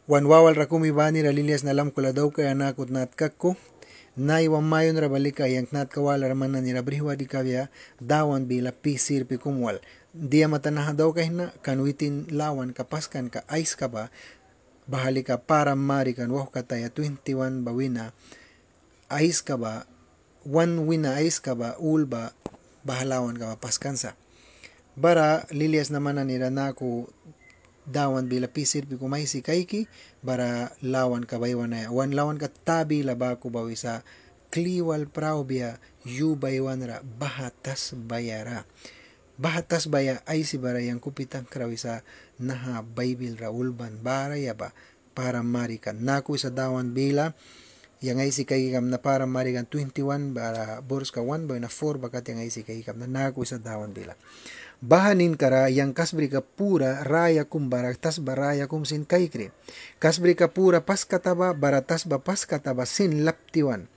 Wanwawal ra kumibani ra lilias na lam kula daw kaya nakot nat kakko. Naiwan mayon ra balika yang nat kawala ra manan nira brihwa di kavya dawan bila pisir pi kumwal. Dia matanaha daw kahina kanwitin lawan kapaskan ka ice ka ba bahalika para mari kan wahu kataya 21 bawina ice ka ba 1 wina ice ka ba ulba bahalawan ka ba paskansa. Bara lilias naman nira naku dawan bila pisir pi kumay si kaiki bara lawan kabaywan na wan lawan ka tabi labaku bawisa kliwal praubia yu baywan ra bahatas bayara bahatas baya ay si bara yang kupitang krawisa naha baybil ra ulban bara yaba para marikan naku isa dawan bila yang ay si kaikam na para marikan 21 bara boros ka 1 bay na 4 bakat yang ay si kaikam na naku isa dawan bila bahanin kara yang kasbri ka pura raya kum baratas baraya kum sin kaikri kasbri ka pura pas kataba baratas ba pas kataba sin laptiwan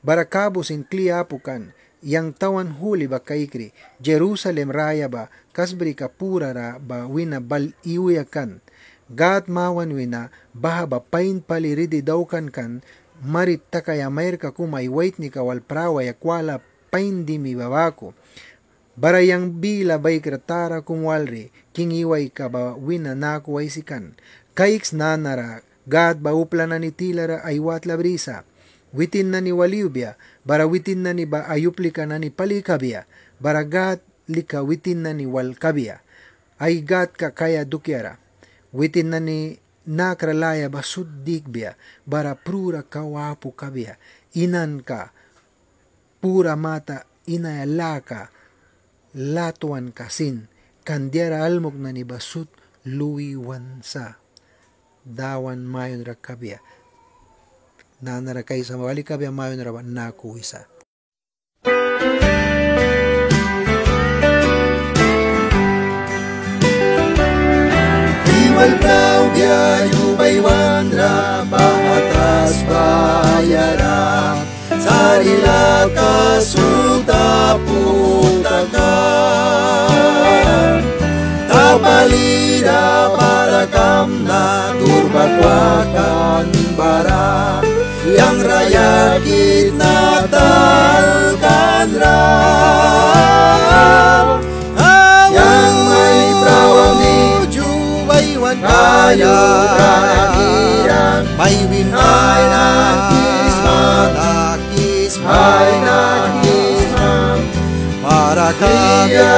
barakabu sin kliapukan yang tawan huli ba kaikri Jerusalem raya ba kasbri ka pura ra ba wina bal iuyakan gat mawan wina baha ba pain paliridi daukan kan marit takaya mair ka kumay wait ni kawal prawa yakwala pain dimi babako bara yang bila bay kratara kumwalri kingiway ka ba wina naku ay sikan kaiks nanara gad ba upla na ni tilara ay watla brisa witin na ni waliubya bara witin na ni ba ayuplika na ni palikabya bara gad lika witin na ni walkabya ay gad ka kaya dukyara witin na ni nakralaya ba suddigbya bara prura kawapu kabya inan ka pura mata inayalaka latuan kasin kandiara almog na ni basut luiwansa dawan mayon ra kabya nanara kay sa mawali kabya mayon ra naku isa iwal praubya yubaywan ra bahatas bayara sarila kasuta puntakan tapalira para kamna turbakwakan bara yang raya kitnatalkan ra yang may prawang ni jubaywan kaya may winay na hay nakisam para kaya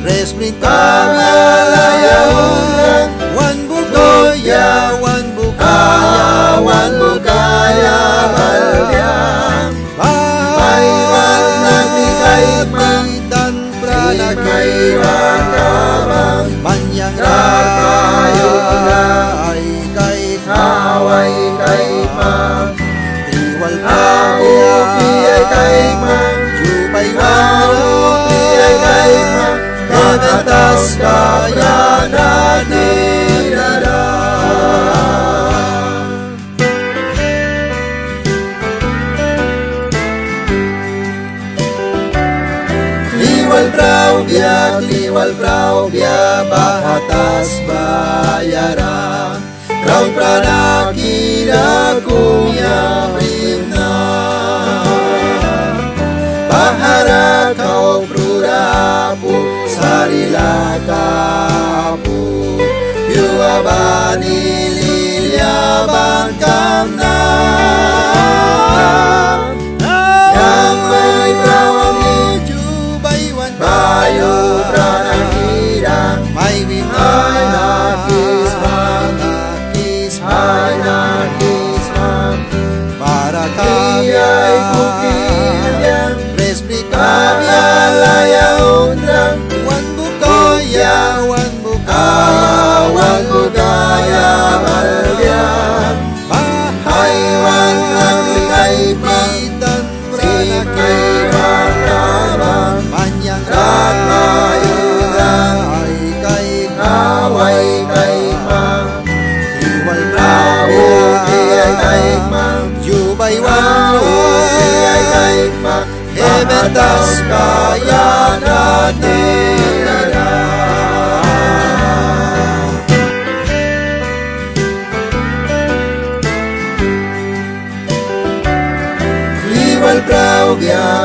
resmita malayaw wan bukaya balya baywan nagbigay pitan pranagay rakabang manyang rakayo ay kay kaway kay mam iwal praubya ay kay mam jubay waro ay kay mam bahatas kaya na nirara kliwal praubya bahatas bayara Raun pranakira kuya rimna bahara kau prurapu sarila kapu yuabani lilia bangkamna yang may prawang hiju baywan bayo pranakira may binay para kaya resmi kaya layaw lang wan bukaya balya bahaywan naglingay pitan pranakira kabang manyang rakayo ay kay kaway kay mam iwal praubya ay kay mam jubay waro ay kay mam hebetas kaya na nirara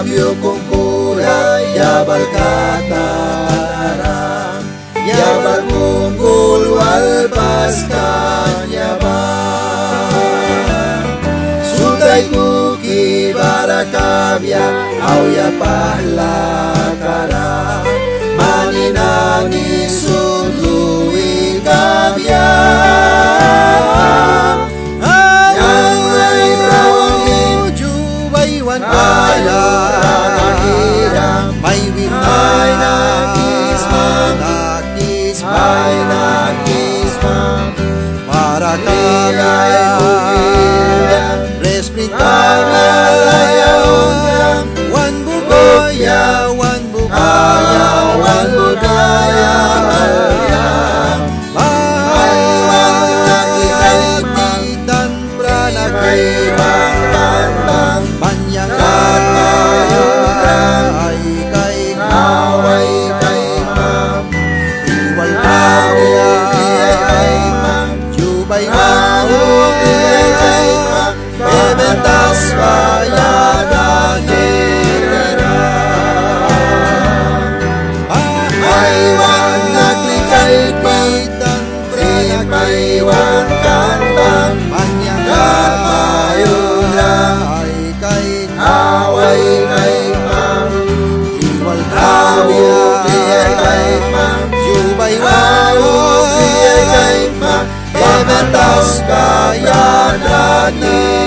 cambio con cura, yabal katarang, yabal kumpul wal paskan yabal. Sultai kuki barakabya, auya pahlakara, maninani sundui kabya. May winay nakisma para kagaya respetable wan budaya wan budaya dan pranakaiban panyakan bebentas bayadan negara. Paiwan naglikay pitang paiwan kantang panyakan mayura ay kay away kay pang iwal tawyo kay pang jubay wawo kay pang bebentas bayadan negara.